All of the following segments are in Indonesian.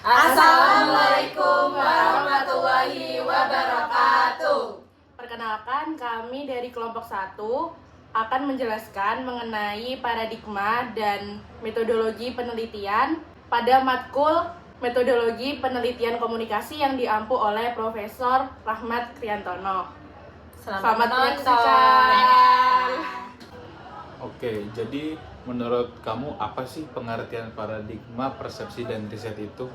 Assalamualaikum warahmatullahi wabarakatuh. Perkenalkan, kami dari kelompok 1 akan menjelaskan mengenai paradigma dan metodologi penelitian pada matkul metodologi penelitian komunikasi yang diampu oleh Profesor Rahmat Kriantono. Selamat menyaksikan. Oke, jadi menurut kamu apa sih pengertian paradigma, persepsi, dan riset itu?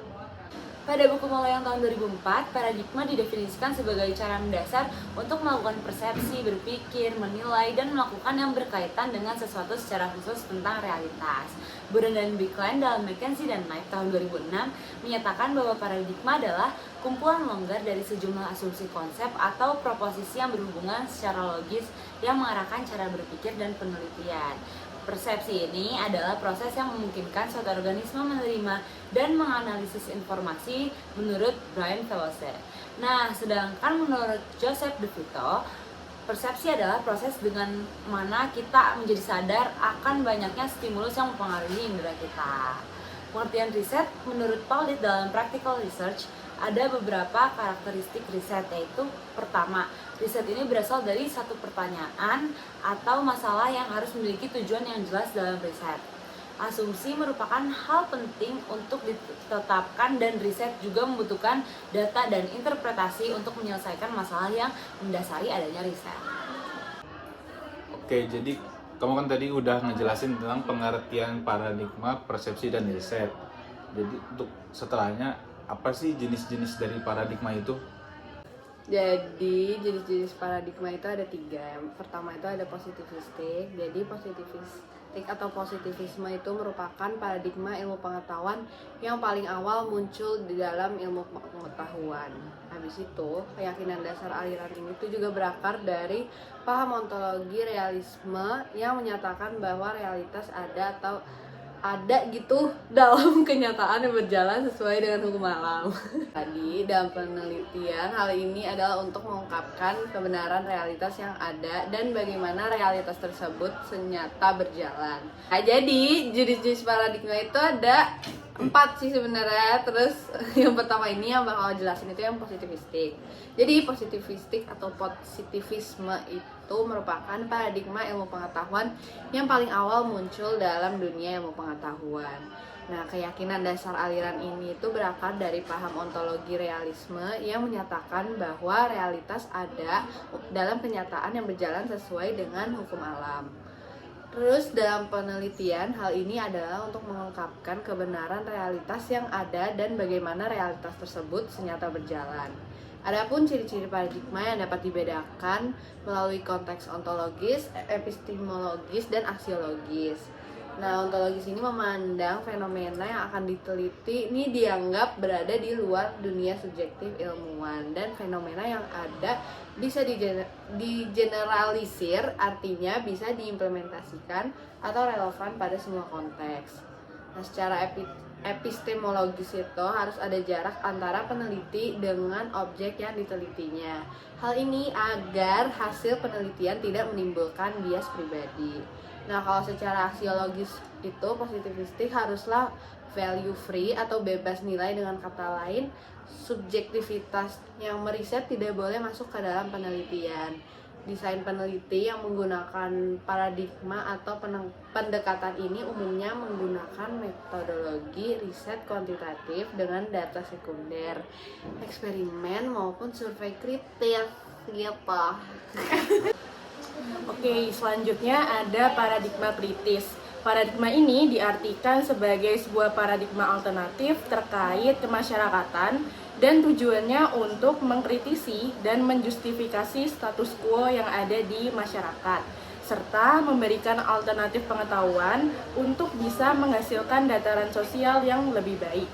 Pada buku Malloy yang tahun 2004, paradigma didefinisikan sebagai cara mendasar untuk melakukan persepsi, berpikir, menilai, dan melakukan yang berkaitan dengan sesuatu secara khusus tentang realitas. Buren dan Bicklin dalam McKenzie dan Knight tahun 2006 menyatakan bahwa paradigma adalah kumpulan longgar dari sejumlah asumsi konsep atau proposisi yang berhubungan secara logis yang mengarahkan cara berpikir dan penelitian. Persepsi ini adalah proses yang memungkinkan suatu organisme menerima dan menganalisis informasi menurut Brian Fellowes. Nah, sedangkan menurut Joseph DeVito, persepsi adalah proses dengan mana kita menjadi sadar akan banyaknya stimulus yang mempengaruhi indera kita. Pengertian riset menurut Paulit dalam Practical Research ada beberapa karakteristik riset, yaitu pertama, riset ini berasal dari satu pertanyaan atau masalah yang harus memiliki tujuan yang jelas dalam riset. Asumsi merupakan hal penting untuk ditetapkan dan riset juga membutuhkan data dan interpretasi untuk menyelesaikan masalah yang mendasari adanya riset. Oke, jadi kamu kan tadi udah ngejelasin tentang pengertian paradigma, persepsi, dan riset. Jadi untuk setelahnya, apa sih jenis-jenis dari paradigma itu? Jadi jenis-jenis paradigma itu ada 3. Yang pertama itu ada positivistik. Jadi positivistik atau positivisme itu merupakan paradigma ilmu pengetahuan yang paling awal muncul di dalam ilmu pengetahuan. Habis itu, keyakinan dasar aliran ini itu juga berakar dari paham ontologi realisme yang menyatakan bahwa realitas ada gitu dalam kenyataan yang berjalan sesuai dengan hukum alam. Tadi dalam penelitian, hal ini adalah untuk mengungkapkan kebenaran realitas yang ada dan bagaimana realitas tersebut senyata berjalan. Nah, jadi jenis-jenis paradigma itu ada 4 sih sebenarnya. Terus yang pertama ini yang bakal jelasin itu yang positivistik. Jadi positivistik atau positivisme itu merupakan paradigma ilmu pengetahuan yang paling awal muncul dalam dunia ilmu pengetahuan. Nah, keyakinan dasar aliran ini itu berakar dari paham ontologi realisme yang menyatakan bahwa realitas ada dalam kenyataan yang berjalan sesuai dengan hukum alam. Terus dalam penelitian, hal ini adalah untuk mengungkapkan kebenaran realitas yang ada dan bagaimana realitas tersebut senyata berjalan. Adapun ciri-ciri paradigma yang dapat dibedakan melalui konteks ontologis, epistemologis, dan aksiologis. Nah, ontologis ini memandang fenomena yang akan diteliti ini dianggap berada di luar dunia subjektif ilmuwan, dan fenomena yang ada bisa digeneralisir, artinya bisa diimplementasikan atau relevan pada semua konteks. Nah, secara epistemologis itu harus ada jarak antara peneliti dengan objek yang ditelitinya. Hal ini agar hasil penelitian tidak menimbulkan bias pribadi. Nah, kalau secara aksiologis itu positivistik haruslah value free atau bebas nilai, dengan kata lain subjektivitas yang meriset tidak boleh masuk ke dalam penelitian. Desain peneliti yang menggunakan paradigma atau pendekatan ini umumnya menggunakan metodologi riset kuantitatif dengan data sekunder, eksperimen maupun survei kritis gitu. Oke, selanjutnya ada paradigma kritis. Paradigma ini diartikan sebagai sebuah paradigma alternatif terkait kemasyarakatan dan tujuannya untuk mengkritisi dan menjustifikasi status quo yang ada di masyarakat, serta memberikan alternatif pengetahuan untuk bisa menghasilkan dataran sosial yang lebih baik.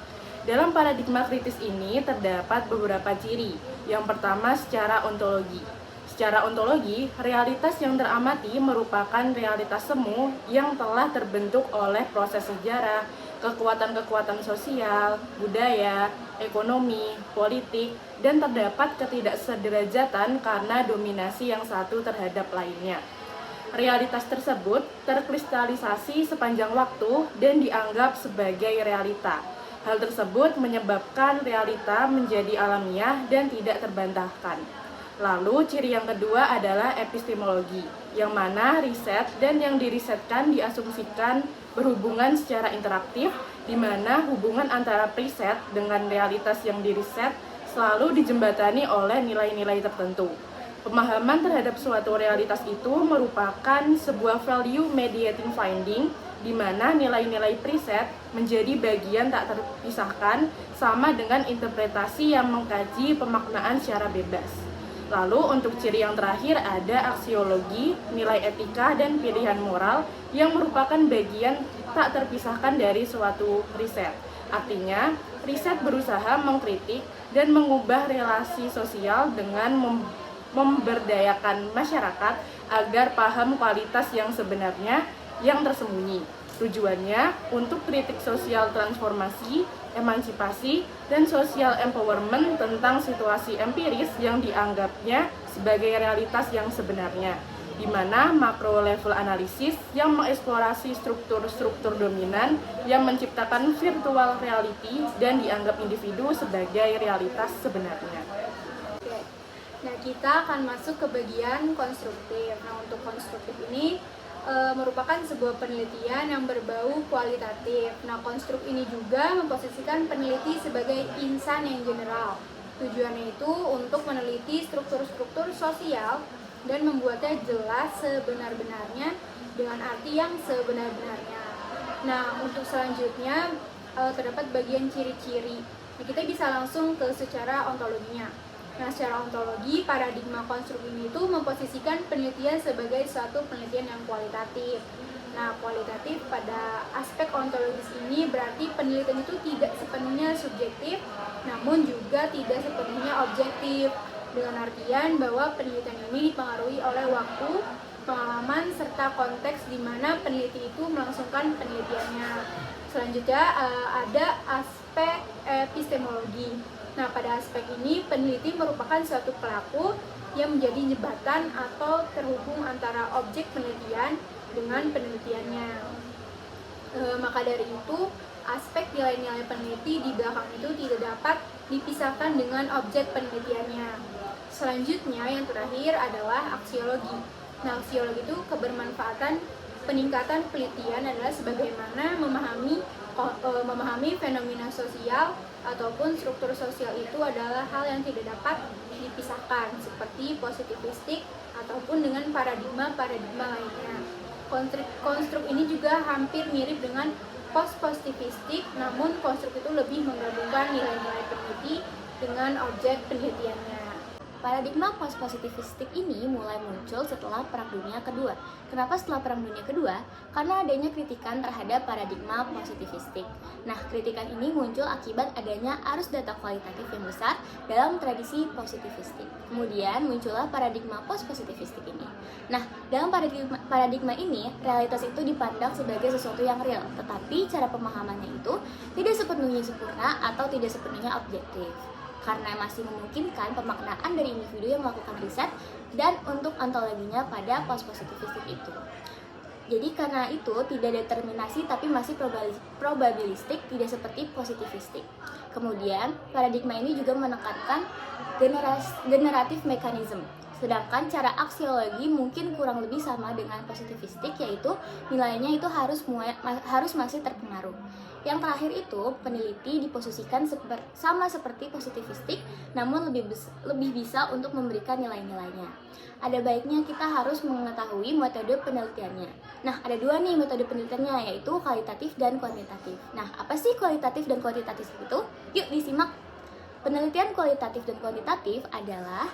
Dalam paradigma kritis ini terdapat beberapa ciri. Yang pertama, secara ontologi. Secara ontologi, realitas yang teramati merupakan realitas semu yang telah terbentuk oleh proses sejarah, kekuatan-kekuatan sosial, budaya, ekonomi, politik, dan terdapat ketidaksederajatan karena dominasi yang satu terhadap lainnya. Realitas tersebut terkristalisasi sepanjang waktu dan dianggap sebagai realita. Hal tersebut menyebabkan realita menjadi alamiah dan tidak terbantahkan. Lalu ciri yang kedua adalah epistemologi, yang mana riset dan yang dirisetkan diasumsikan berhubungan secara interaktif, di mana hubungan antara riset dengan realitas yang diriset selalu dijembatani oleh nilai-nilai tertentu. Pemahaman terhadap suatu realitas itu merupakan sebuah value mediating finding, di mana nilai-nilai preset menjadi bagian tak terpisahkan sama dengan interpretasi yang mengkaji pemaknaan secara bebas. Lalu untuk ciri yang terakhir ada aksiologi, nilai etika, dan pilihan moral yang merupakan bagian tak terpisahkan dari suatu riset. Artinya, riset berusaha mengkritik dan mengubah relasi sosial dengan memberdayakan masyarakat agar paham kualitas yang sebenarnya yang tersembunyi. Tujuannya untuk kritik sosial transformasi, emansipasi, dan social empowerment tentang situasi empiris yang dianggapnya sebagai realitas yang sebenarnya, di mana makro level analisis yang mengeksplorasi struktur-struktur dominan yang menciptakan virtual reality dan dianggap individu sebagai realitas sebenarnya. Oke. Nah, kita akan masuk ke bagian konstruktif. Nah, untuk konstruktif ini merupakan sebuah penelitian yang berbau kualitatif. Nah, konstruk ini juga memposisikan peneliti sebagai insan yang general. Tujuannya itu untuk meneliti struktur-struktur sosial dan membuatnya jelas sebenar-benarnya dengan arti yang sebenar-benarnya. Nah, untuk selanjutnya terdapat bagian ciri-ciri. Nah, kita bisa langsung ke secara ontologinya. Nah, secara ontologi, paradigma konstruk ini itu memposisikan penelitian sebagai suatu penelitian yang kualitatif. Nah, kualitatif pada aspek ontologis ini berarti penelitian itu tidak sepenuhnya subjektif, namun juga tidak sepenuhnya objektif. Dengan artian bahwa penelitian ini dipengaruhi oleh waktu, pengalaman, serta konteks di mana peneliti itu melangsungkan penelitiannya. Selanjutnya ada aspek epistemologi. Nah, pada aspek ini, peneliti merupakan suatu pelaku yang menjadi jembatan atau terhubung antara objek penelitian dengan penelitiannya. Maka dari itu, aspek nilai-nilai peneliti di belakang itu tidak dapat dipisahkan dengan objek penelitiannya. Selanjutnya, yang terakhir adalah aksiologi. Nah, aksiologi itu kebermanfaatan peningkatan penelitian adalah sebagaimana memahami fenomena sosial ataupun struktur sosial itu adalah hal yang tidak dapat dipisahkan, seperti positivistik ataupun dengan paradigma lainnya. Konstruk ini juga hampir mirip dengan post-positivistik, namun konstruk itu lebih menggabungkan nilai-nilai peneliti dengan objek penelitiannya. Paradigma post-positivistik ini mulai muncul setelah Perang Dunia Kedua. Kenapa setelah Perang Dunia Kedua? Karena adanya kritikan terhadap paradigma positivistik. Nah, kritikan ini muncul akibat adanya arus data kualitatif yang besar dalam tradisi positivistik. Kemudian muncullah paradigma post-positivistik ini. Nah, dalam paradigma ini, realitas itu dipandang sebagai sesuatu yang real, tetapi cara pemahamannya itu tidak sepenuhnya sempurna atau tidak sepenuhnya objektif, karena masih memungkinkan pemaknaan dari individu yang melakukan riset dan untuk ontologinya pada post-positivistik itu. Jadi karena itu tidak determinasi tapi masih probabilistik, tidak seperti positivistik. Kemudian paradigma ini juga menekankan generatif mekanisme. Sedangkan cara aksiologi mungkin kurang lebih sama dengan positivistik, yaitu nilainya itu harus masih terpengaruh. Yang terakhir itu, peneliti diposisikan sama seperti positivistik, namun lebih bisa untuk memberikan nilai-nilainya. Ada baiknya kita harus mengetahui metode penelitiannya. Nah, ada dua nih metode penelitiannya, yaitu kualitatif dan kuantitatif. Nah, apa sih kualitatif dan kuantitatif itu? Yuk disimak. Penelitian kualitatif dan kuantitatif adalah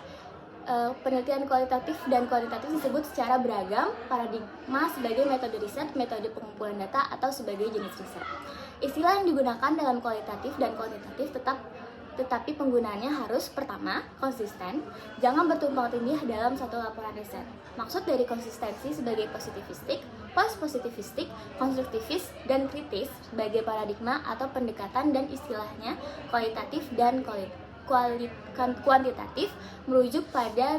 penelitian kualitatif dan kuantitatif disebut secara beragam, paradigma sebagai metode riset, metode pengumpulan data, atau sebagai jenis riset. Istilah yang digunakan dalam kualitatif dan kuantitatif tetapi penggunaannya harus pertama, konsisten, jangan bertumpang tindih dalam satu laporan riset. Maksud dari konsistensi sebagai positivistik, post-positivistik, konstruktivis, dan kritis sebagai paradigma atau pendekatan dan istilahnya kualitatif dan kuantitatif merujuk pada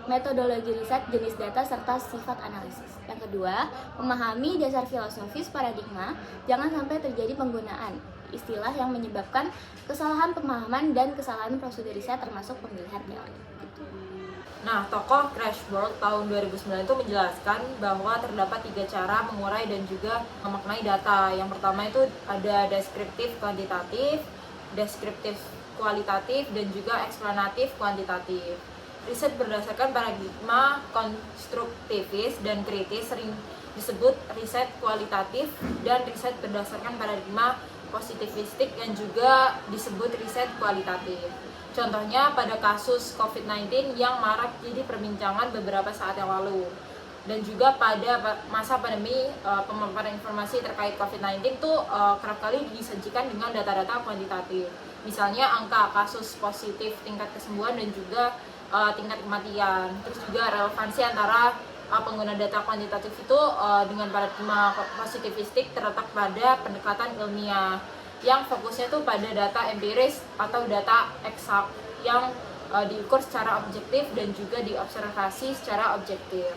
metodologi riset, jenis data, serta sifat analisis. Yang kedua, memahami dasar filosofis paradigma, jangan sampai terjadi penggunaan istilah yang menyebabkan kesalahan pemahaman dan kesalahan prosedur riset termasuk pemilihan teori. Nah, tokoh Crashworld tahun 2009 itu menjelaskan bahwa terdapat 3 cara mengurai dan juga memaknai data. Yang pertama itu ada deskriptif kuantitatif, deskriptif kualitatif, dan juga eksplanatif kuantitatif. Riset berdasarkan paradigma konstruktivis dan kritis sering disebut riset kualitatif, dan riset berdasarkan paradigma positivistik yang juga disebut riset kualitatif. Contohnya pada kasus COVID-19 yang marak jadi perbincangan beberapa saat yang lalu. Dan juga pada masa pandemi, pemaparan informasi terkait COVID-19 itu kerap kali disajikan dengan data-data kuantitatif. Misalnya angka kasus positif, tingkat kesembuhan, dan juga tingkat kematian. Terus juga relevansi antara pengguna data kuantitatif itu dengan paradigma positivistik terletak pada pendekatan ilmiah yang fokusnya tuh pada data empiris atau data eksak yang diukur secara objektif dan juga diobservasi secara objektif.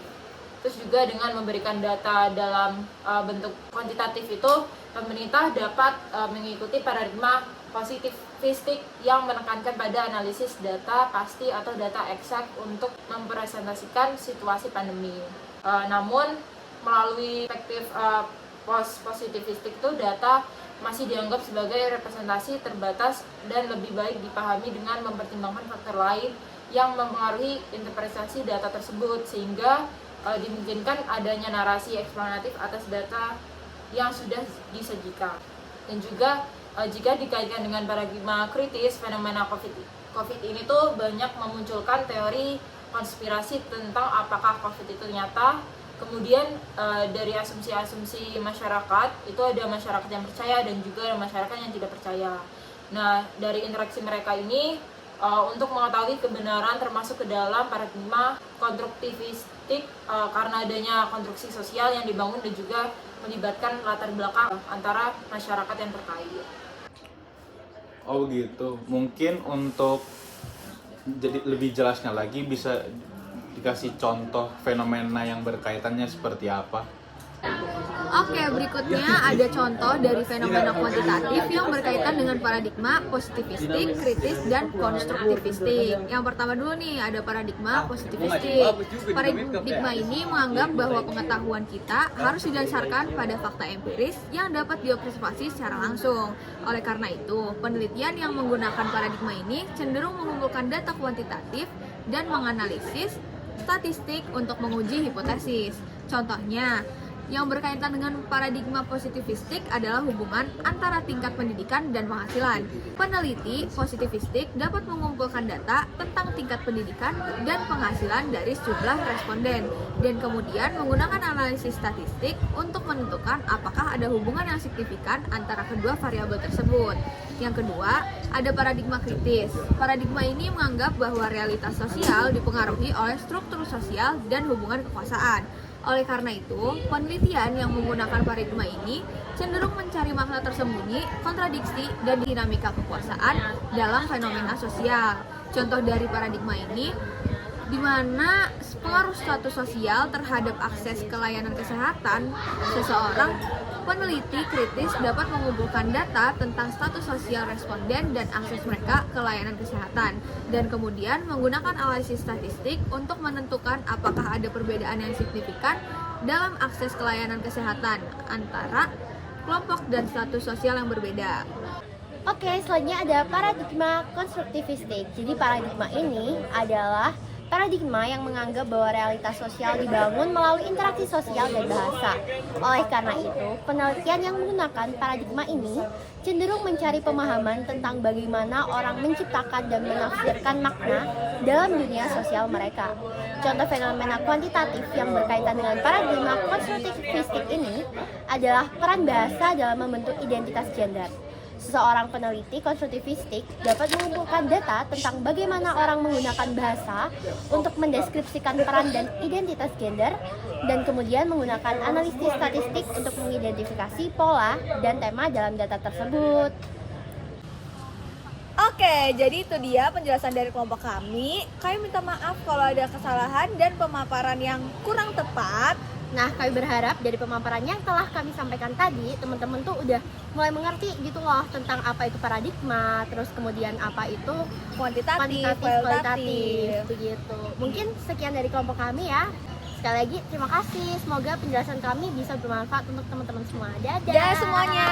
Terus juga dengan memberikan data dalam bentuk kuantitatif itu, pemerintah dapat mengikuti paradigma positivistik yang menekankan pada analisis data pasti atau data eksak untuk mempresentasikan situasi pandemi. Namun melalui perspektif positivistik itu, data masih dianggap sebagai representasi terbatas dan lebih baik dipahami dengan mempertimbangkan faktor lain yang mempengaruhi interpretasi data tersebut, sehingga dimungkinkan adanya narasi eksplanatif atas data yang sudah disajikan. Dan juga jika dikaitkan dengan paradigma kritis, fenomena COVID ini tuh banyak memunculkan teori konspirasi tentang apakah COVID itu nyata. Kemudian dari asumsi-asumsi masyarakat, itu ada masyarakat yang percaya dan juga ada masyarakat yang tidak percaya. Nah, dari interaksi mereka ini, untuk mengetahui kebenaran termasuk ke dalam paradigma konstruktivistik, karena adanya konstruksi sosial yang dibangun dan juga melibatkan latar belakang antara masyarakat yang terkait. Oh gitu. Mungkin untuk jadi lebih jelasnya lagi bisa dikasih contoh fenomena yang berkaitannya seperti apa? Oke, berikutnya ada contoh dari fenomena kuantitatif yang berkaitan dengan paradigma positivistik, kritis, dan konstruktivistik. Yang pertama dulu nih, ada paradigma positivistik. Paradigma ini menganggap bahwa pengetahuan kita harus didasarkan pada fakta empiris yang dapat diobservasi secara langsung. Oleh karena itu, penelitian yang menggunakan paradigma ini cenderung mengumpulkan data kuantitatif dan menganalisis statistik untuk menguji hipotesis. Contohnya, yang berkaitan dengan paradigma positivistik adalah hubungan antara tingkat pendidikan dan penghasilan. Peneliti positivistik dapat mengumpulkan data tentang tingkat pendidikan dan penghasilan dari sejumlah responden, dan kemudian menggunakan analisis statistik untuk menentukan apakah ada hubungan yang signifikan antara kedua variabel tersebut. Yang kedua, ada paradigma kritis. Paradigma ini menganggap bahwa realitas sosial dipengaruhi oleh struktur sosial dan hubungan kekuasaan. Oleh karena itu, penelitian yang menggunakan paradigma ini cenderung mencari makna tersembunyi, kontradiksi, dan dinamika kekuasaan dalam fenomena sosial. Contoh dari paradigma ini, di mana pengaruh status sosial terhadap akses ke layanan kesehatan seseorang, peneliti kritis dapat mengumpulkan data tentang status sosial responden dan akses mereka ke layanan kesehatan, dan kemudian menggunakan analisis statistik untuk menentukan apakah ada perbedaan yang signifikan dalam akses ke layanan kesehatan antara kelompok dan status sosial yang berbeda. Oke, selanjutnya ada paradigma konstruktivistik. Jadi paradigma ini adalah paradigma yang menganggap bahwa realitas sosial dibangun melalui interaksi sosial dan bahasa. Oleh karena itu, penelitian yang menggunakan paradigma ini cenderung mencari pemahaman tentang bagaimana orang menciptakan dan menafsirkan makna dalam dunia sosial mereka. Contoh fenomena kuantitatif yang berkaitan dengan paradigma konstruktivistik ini adalah peran bahasa dalam membentuk identitas gender. Seseorang peneliti konstruktivistik dapat mengumpulkan data tentang bagaimana orang menggunakan bahasa untuk mendeskripsikan peran dan identitas gender, dan kemudian menggunakan analisis statistik untuk mengidentifikasi pola dan tema dalam data tersebut. Oke, jadi itu dia penjelasan dari kelompok kami. Kami minta maaf kalau ada kesalahan dan pemaparan yang kurang tepat. Nah, kami berharap dari pemaparan yang telah kami sampaikan tadi, teman-teman tuh udah mulai mengerti gitu loh tentang apa itu paradigma, terus kemudian apa itu Kuantitatif, kualitatif, begitu. Mungkin sekian dari kelompok kami ya. Sekali lagi terima kasih. Semoga penjelasan kami bisa bermanfaat untuk teman-teman semua. Dadah. Dadah semuanya.